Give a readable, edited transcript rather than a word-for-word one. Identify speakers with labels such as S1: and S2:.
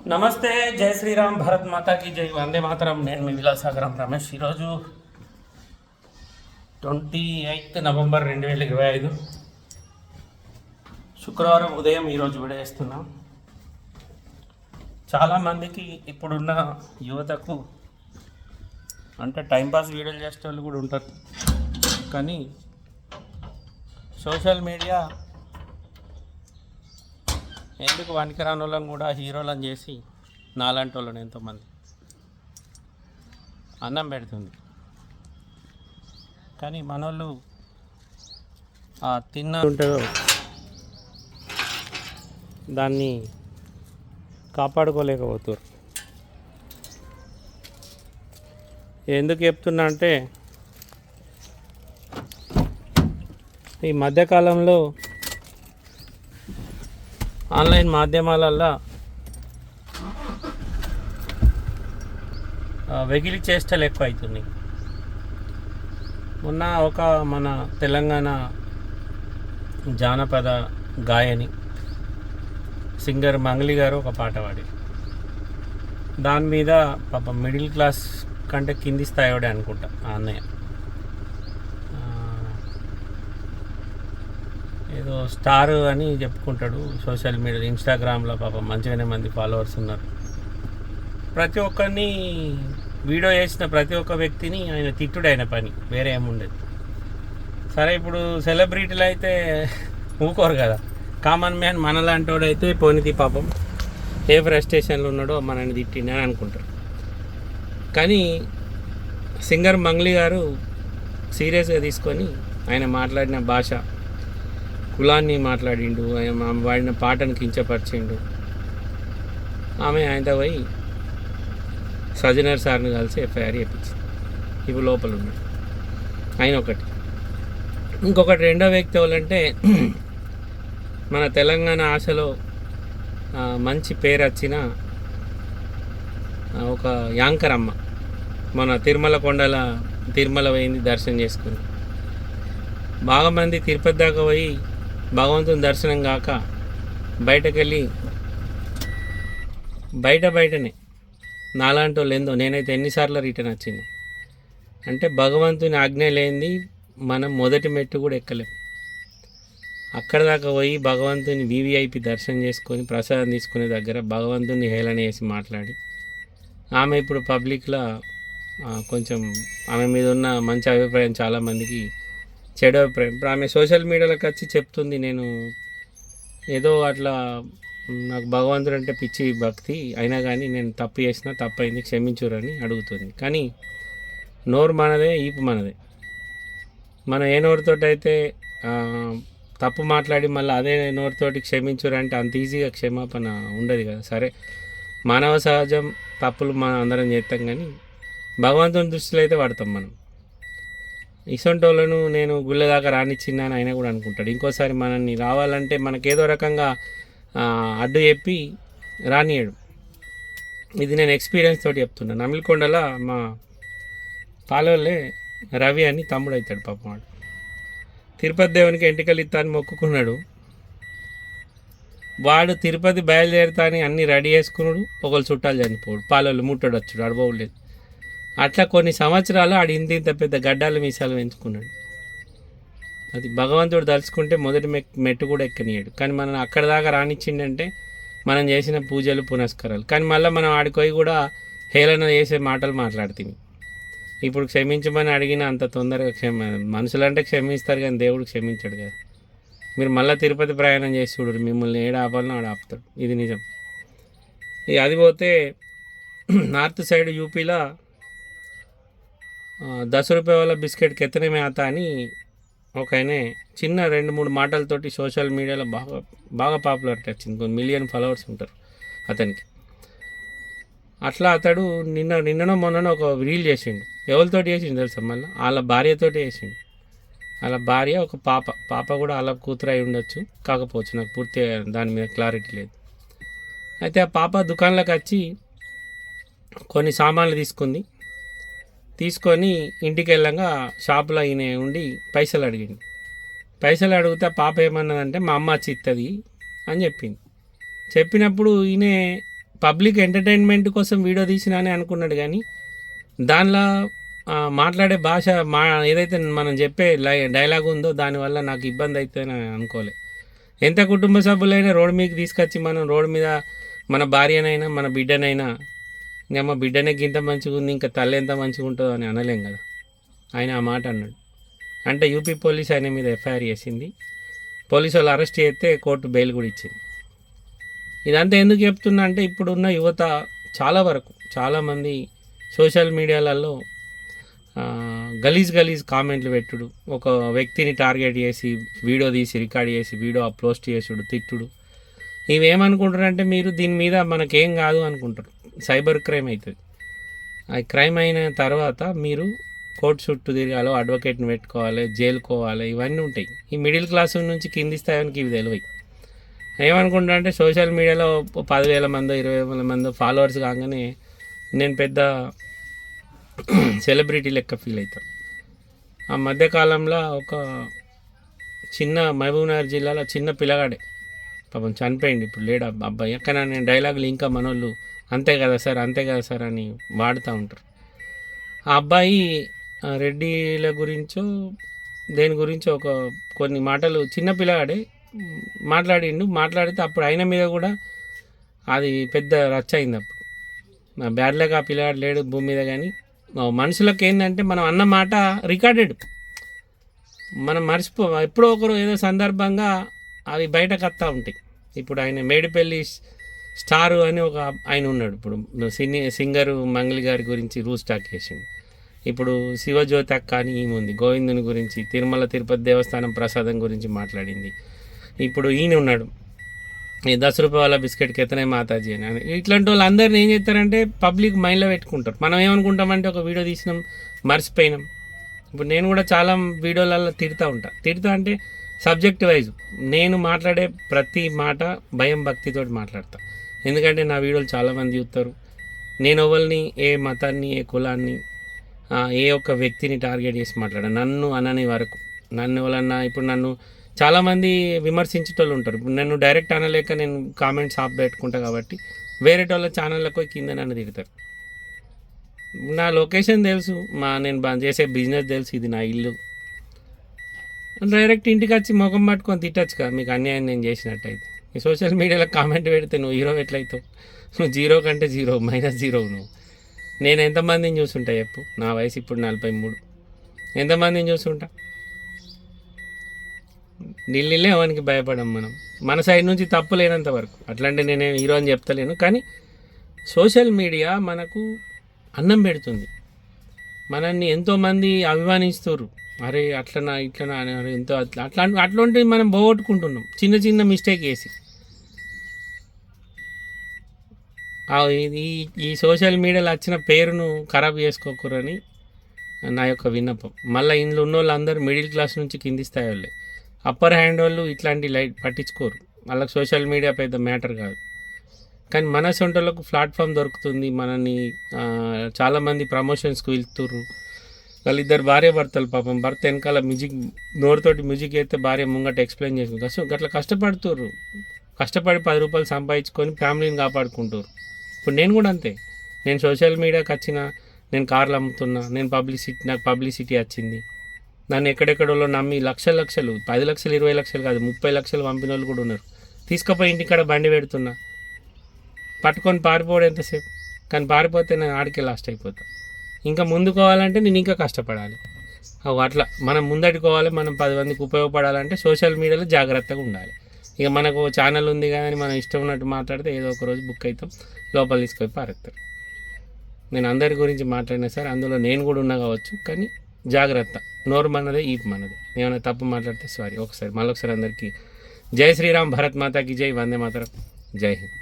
S1: నమస్తే, జై శ్రీరామ్, భరత్ మాతాకి జై, వందే మాతరం. నేను మీ విలాసాగరం రమేష్. ఈరోజు 28 నవంబర్ 2025 శుక్రవారం ఉదయం ఈరోజు విడేస్తున్నాం. చాలామందికి ఇప్పుడున్న యువతకు అంటే టైంపాస్ వీడియోలు చేసే వాళ్ళు కూడా ఉంటారు, కానీ సోషల్ మీడియా ఎందుకు వనికిరాని వాళ్ళని కూడా హీరోలను చేసి నాలాంటి వాళ్ళని ఎంతోమంది అన్నం పెడుతుంది. కానీ మనోళ్ళు తిన్న ఉంటుందో దాన్ని కాపాడుకోలేకపోతారు. ఎందుకు చెప్తున్నా అంటే ఈ మధ్యకాలంలో ఆన్లైన్ మాధ్యమాలల్లో వెగిలి చేష్టలు ఎక్కువ అవుతున్నాయి. మొన్న ఒక మన తెలంగాణ జానపద గాయని సింగర్ మంగ్లీ గారు ఒక పాట పాడి దాని మీద పాపం మిడిల్ క్లాస్ కంటే కింది స్థాయివాడే అనుకుంటా ఆ అన్నయ్య ఏదో స్టార్ అని చెప్పుకుంటాడు సోషల్ మీడియా, ఇన్స్టాగ్రామ్లో పాపం మంచిగానే మంది ఫాలోవర్స్ ఉన్నారు. ప్రతి ఒక్కరిని వీడియో చేసిన ప్రతి ఒక్క వ్యక్తిని ఆయన తిట్టుడు అయిన పని, వేరే ఏముండదు. సరే, ఇప్పుడు సెలబ్రిటీలు అయితే ఊకోరు కదా, కామన్ మ్యాన్ మనలాంటి వాడు అయితే పోనిది పాపం ఏ ఫ్రస్ట్రేషన్లో ఉన్నాడో మనల్ని తిట్టిండి అని అనుకుంటారు. కానీ సింగర్ మంగ్లీ గారు సీరియస్గా తీసుకొని ఆయన మాట్లాడిన భాష, కులాన్ని మాట్లాడిండు, ఆయన వాడిన పాటను కించపరిచిండు. ఆయనతో పోయి సజ్జనర్ సార్ని కలిసి ఎఫ్ఐఆర్ చేయించింది. ఇప్పుడు లోపల ఉన్నాడు ఆయన ఒకటి. ఇంకొకటి రెండో వ్యక్తి ఎవరంటే మన తెలంగాణ ఆశలో మంచి పేరు వచ్చిన ఒక యాంకర్ అమ్మ, మన తిరుమల పోయింది దర్శనం చేసుకుని. బాగా మంది తిరుపతి దాకా పోయి భగవంతుని దర్శనం కాక బయటకెళ్ళి బయటనే నాలాంటి వాళ్ళు ఏందో, నేనైతే ఎన్నిసార్లు రిటర్న్ వచ్చింది అంటే భగవంతుని ఆజ్ఞ లేనిది మనం మొదటి మెట్టు కూడా ఎక్కలేం. అక్కడ దాకా పోయి భగవంతుని వివిఐపి దర్శనం చేసుకొని ప్రసాదం తీసుకునే దగ్గర భగవంతుని హేళన చేసి మాట్లాడి ఆమె ఇప్పుడు పబ్లిక్లో కొంచెం ఆమె మీద ఉన్న మంచి అభిప్రాయం చాలామందికి చెడు అభిప్రాయం. ఇప్పుడు ఆమె సోషల్ మీడియాలోకి వచ్చి చెప్తుంది, నేను ఏదో అట్లా నాకు భగవంతుడు అంటే పిచ్చి భక్తి అయినా కానీ నేను తప్పు చేసినా తప్పైంది క్షమించురని అడుగుతుంది. కానీ నోరు మనదే, ఈపు మనదే. మనం ఏ నోరుతోటి అయితే తప్పు మాట్లాడి మళ్ళీ అదే నోరుతోటి క్షమించురంటే అంత ఈజీగా క్షమాపణ ఉండదు కదా. సరే, మానవ సహజం, తప్పులు మనం అందరం చేస్తాం, కానీ భగవంతుని దృష్టిలో అయితే పడతాం మనం. ఇసొంటోళ్ళను నేను గుళ్ళ దాకా రానిచ్చిన్నాను ఆయన కూడా అనుకుంటాడు. ఇంకోసారి మనల్ని రావాలంటే మనకేదో రకంగా అడ్డు చెప్పి రానియడు. ఇది నేను ఎక్స్పీరియన్స్ తోటి చెప్తున్నా. నమిలికొండలో మా పాలవల్లే రవి అని తమ్ముడు అవుతాడు పాపం. వాడు తిరుపతి దేవునికి ఎంటికలు ఇస్తా అని మొక్కుకున్నాడు. వాడు తిరుపతి బయలుదేరుతా అని అన్నీ రెడీ చేసుకున్నాడు. ఒకళ్ళు చుట్టాలు చనిపోడు, పాలవల్లి ముట్టడు వచ్చాడు, అడబోలేదు. అట్లా కొన్ని సంవత్సరాలు ఆడు ఇంత పెద్ద గడ్డాలు మీసాలు పెంచుకున్నాడు. అది భగవంతుడు తలుచుకుంటే మొదటి మెట్టు కూడా ఎక్కనియాడు. కానీ మనం అక్కడ దాకా రానిచ్చిండంటే మనం చేసిన పూజలు పునస్కారాలు. కానీ మళ్ళీ మనం ఆడిపోయి కూడా హేళన చేసే మాటలు మాట్లాడుతుంది. ఇప్పుడు క్షమించమని అడిగిన అంత తొందరగా మనుషులంటే క్షమిస్తారు, కానీ దేవుడు క్షమించాడు కదా. మీరు మళ్ళీ తిరుపతి ప్రయాణం చేసి చూడరు, మిమ్మల్ని ఏడ ఆపాలనో ఆడ ఆపుతాడు. ఇది నిజం. అది పోతే నార్త్ సైడ్ యూపీలో 10 రూపాయల వాళ్ళ బిస్కెట్ కెత్తనే మేత అని ఒక ఆయన చిన్న 2-3 మాటలతోటి సోషల్ మీడియాలో బాగా పాపులారిటీ వచ్చింది. కొన్ని మిలియన్ ఫాలోవర్స్ ఉంటారు అతనికి. అట్లా అతడు నిన్ననో మొన్ననో ఒక రీల్ చేసిండు. ఎవరితోటి చేసిండు తెలుసా? మళ్ళీ వాళ్ళ భార్యతోటి చేసిండు. వాళ్ళ భార్య ఒక పాప కూడా వాళ్ళ కూతురు అయి ఉండొచ్చు, కాకపోవచ్చు, నాకు పూర్తిగా దాని మీద క్లారిటీ లేదు. అయితే ఆ పాప దుకాణంలోకి వచ్చి కొన్ని సామాన్లు తీసుకొని ఇంటికి వెళ్ళంగా షాపులో ఈయన ఉండి పైసలు అడిగింది. పైసలు అడిగితే పాప ఏమన్నదంటే మా అమ్మ చిత్తది అని చెప్పింది. చెప్పినప్పుడు ఈయన పబ్లిక్ ఎంటర్టైన్మెంట్ కోసం వీడియో తీసినా అని అనుకున్నాడు, కానీ దానిలో మాట్లాడే భాష ఏదైతే మనం చెప్పే డైలాగ్ ఉందో దానివల్ల నాకు ఇబ్బంది అవుతుందని అనుకోలే. ఎంత కుటుంబ సభ్యులైనా రోడ్డు మీదకి తీసుకొచ్చి మనం రోడ్డు మీద మన భార్యనైనా మన బిడ్డనైనా ఇంకా మా బిడ్డనే ఇంత మంచిగా ఉంది ఇంకా తల్లి ఎంత మంచిగా ఉంటుందో అని అనలేం కదా. ఆయన ఆ మాట అన్నాడు. అంటే యూపీ పోలీస్ ఆయన మీద ఎఫ్ఐఆర్ చేసింది, పోలీసు వాళ్ళు అరెస్ట్ చేస్తే కోర్టు బెయిల్ కూడా ఇచ్చింది. ఇదంతా ఎందుకు చెప్తున్నా అంటే ఇప్పుడున్న యువత చాలా వరకు చాలామంది సోషల్ మీడియాలలో గలీజ్ కామెంట్లు పెట్టుడు, ఒక వ్యక్తిని టార్గెట్ చేసి వీడియో తీసి రికార్డ్ చేసి వీడియో పోస్ట్ చేసుడు, తిట్టుడు, ఇవేమనుకుంటారంటే మీరు దీని మీద మనకేం కాదు అనుకుంటారు. సైబర్ క్రైమ్ అవుతుంది. ఆ క్రైమ్ అయిన తర్వాత మీరు కోర్టు చుట్టూ తిరగాలి, అడ్వకేట్ని పెట్టుకోవాలి, జైలుకోవాలి, ఇవన్నీ ఉంటాయి. ఈ మిడిల్ క్లాస్ నుంచి కింది స్థాయికి ఇవి తెలివై ఏమనుకుంటారంటే సోషల్ మీడియాలో 10,000 మందో 20,000 మందో ఫాలోవర్స్ కాగానే నేను పెద్ద సెలబ్రిటీ లెక్క ఫీల్ అవుతాను. ఆ మధ్యకాలంలో ఒక చిన్న మహబూబ్నగర్ జిల్లాలో చిన్న పిల్లగాడే పాపం చనిపోయింది, ఇప్పుడు లేడు అబ్బాయి. కానీ నేను డైలాగులు ఇంకా మనోళ్ళు అంతే కదా సార్ అని వాడుతూ ఉంటారు. ఆ అబ్బాయి రెడ్డిల గురించో దేని గురించో కొన్ని మాటలు చిన్న పిల్లగాడే మాట్లాడితే అప్పుడు ఆయన మీద కూడా అది పెద్ద రచ్చ అయింది. అప్పుడు నా బ్యాడ్లాగా ఆ పిల్లగాడు లేడు భూమి మీద, కానీ మనుషులకు ఏంటంటే మనం అన్న మాట రికార్డెడ్, మనం ఎప్పుడో ఒకరు ఏదో సందర్భంగా అవి బయటకు వస్తూ ఉంటాయి. ఇప్పుడు ఆయన మేడిపల్లి స్టారు అని ఒక ఆయన ఉన్నాడు, ఇప్పుడు సింగరు మంగళి గారి గురించి రూల్ స్టాక్ చేసిండు. ఇప్పుడు శివజ్యోతి అక్క అని ఈమె ఉంది, గోవిందుని గురించి తిరుమల తిరుపతి దేవస్థానం ప్రసాదం గురించి మాట్లాడింది. ఇప్పుడు ఈయన ఉన్నాడు, ఈ 10 రూపాయల బిస్కెట్కి ఎత్తనే మాతాజీ అని. ఇట్లాంటి వాళ్ళు అందరిని ఏం చేస్తారంటే పబ్లిక్ మైండ్లో పెట్టుకుంటారు. మనం ఏమనుకుంటామంటే ఒక వీడియో తీసినాం మర్చిపోయినాం. ఇప్పుడు నేను కూడా చాలా వీడియోలలో తిడతా అంటే సబ్జెక్ట్ వైజ్ నేను మాట్లాడే ప్రతి మాట భయం భక్తితో మాట్లాడతా. ఎందుకంటే నా వీడియోలు చాలామంది చూస్తారు. నేను ఎవరిని ఏ మతాన్ని ఏ కులాన్ని ఏ ఒక్క వ్యక్తిని టార్గెట్ చేసి మాట్లాడాను నన్ను అనని వరకు. నన్ను ఎవరన్నా ఇప్పుడు నన్ను చాలామంది విమర్శించేటోళ్ళు ఉంటారు. ఇప్పుడు నన్ను డైరెక్ట్ అనలేక నేను కామెంట్స్ ఆఫ్ పెట్టుకుంటా కాబట్టి వేరే వాళ్ళ ఛానళ్ళకు కింద నన్ను తిడతారు. నా లొకేషన్ తెలుసు, నేను చేసే బిజినెస్ తెలుసు, ఇది నా ఇల్లు. డైరెక్ట్ ఇంటికి వచ్చి ముఖం పట్టుకొని తిట్టచ్చు కదా మీకు అన్యాయం నేను చేసినట్టయితే. ఈ సోషల్ మీడియాలో కామెంట్ పెడితే నువ్వు హీరో ఎట్లయితావు? నువ్వు 0 కంటే 0 -0 నువ్వు. నేను ఎంతమందిని చూసుంటా చెప్పు? నా వయసు ఇప్పుడు 43. ఎంతమందిని చూసుంటా? ఢిల్లీలో ఎవరికి భయపడం మనం, మన సైడ్ నుంచి తప్పు లేనంత వరకు. అట్లాంటి నేనేం హీరో అని చెప్తలేను, కానీ సోషల్ మీడియా మనకు అన్నం పెడుతుంది. మనల్ని ఎంతోమంది అభిమానిస్తారు. అరే ఇట్లనా అని ఎంతో అట్లాంటివి మనం పోగొట్టుకుంటున్నాం చిన్న మిస్టేక్ వేసి. ఈ సోషల్ మీడియాలో వచ్చిన పేరును ఖరాబ్ చేసుకోకూరని నా యొక్క విన్నపం. మళ్ళీ ఇందులో ఉన్న వాళ్ళు అందరూ మిడిల్ క్లాస్ నుంచి కింది స్థాయి వాళ్ళే. అప్పర్ హ్యాండ్ వాళ్ళు ఇట్లాంటి లైట్ పట్టించుకోరు, వాళ్ళకి సోషల్ మీడియా పెద్ద మ్యాటర్ కాదు. కానీ మన సొంటలకు ప్లాట్ఫామ్ దొరుకుతుంది. మనని చాలామంది ప్రమోషన్స్కి వెళ్తుర్రు. వాళ్ళిద్దరు భార్య భర్తలు పాపం, భర్త వెనకాల నోరుతోటి మ్యూజిక్ అయితే భార్య ముంగట ఎక్స్ప్లెయిన్ చేసుకుని అట్లా కష్టపడుతుర్రు. కష్టపడి 10 రూపాయలు సంపాదించుకొని ఫ్యామిలీని కాపాడుకుంటారు. ఇప్పుడు నేను కూడా అంతే. నేను సోషల్ మీడియాకి వచ్చిన, నేను కార్లు అమ్ముతున్నా, నాకు పబ్లిసిటీ వచ్చింది. నన్ను ఎక్కడెక్కడో నమ్మి లక్షలు 10 లక్షలు 20 లక్షలు కాదు 30 లక్షలు పంపిన వాళ్ళు కూడా ఉన్నారు. తీసుకుపోయి ఇంటికాడ బండి పెడుతున్నా, పట్టుకొని పారిపోవడం ఎంతసేపు? కానీ పారిపోతే నేను ఆడికే లాస్ట్ అయిపోతా. ఇంకా ముందుకోవాలంటే నేను ఇంకా కష్టపడాలి. అట్లా మనం ముందడుకోవాలి. మనం 10 మందికి ఉపయోగపడాలంటే సోషల్ మీడియాలో జాగ్రత్తగా ఉండాలి. ఇక మనకు ఛానల్ ఉంది కానీ మనం ఇష్టం ఉన్నట్టు మాట్లాడితే ఏదో ఒక రోజు బుక్ అవుతాం, లోపల తీసుకొని పారేస్తారు. నేను అందరి గురించి మాట్లాడినా సార్, అందులో నేను కూడా ఉన్నా కావచ్చు, కానీ జాగ్రత్త. నోరు మనదే, ఈపు మనదే. ఏమైనా తప్పు మాట్లాడితే సారీ. మళ్ళొకసారి అందరికీ జై శ్రీరామ్, భారత్ మాతాకి జై, వందే మాతరం, జై హింద్.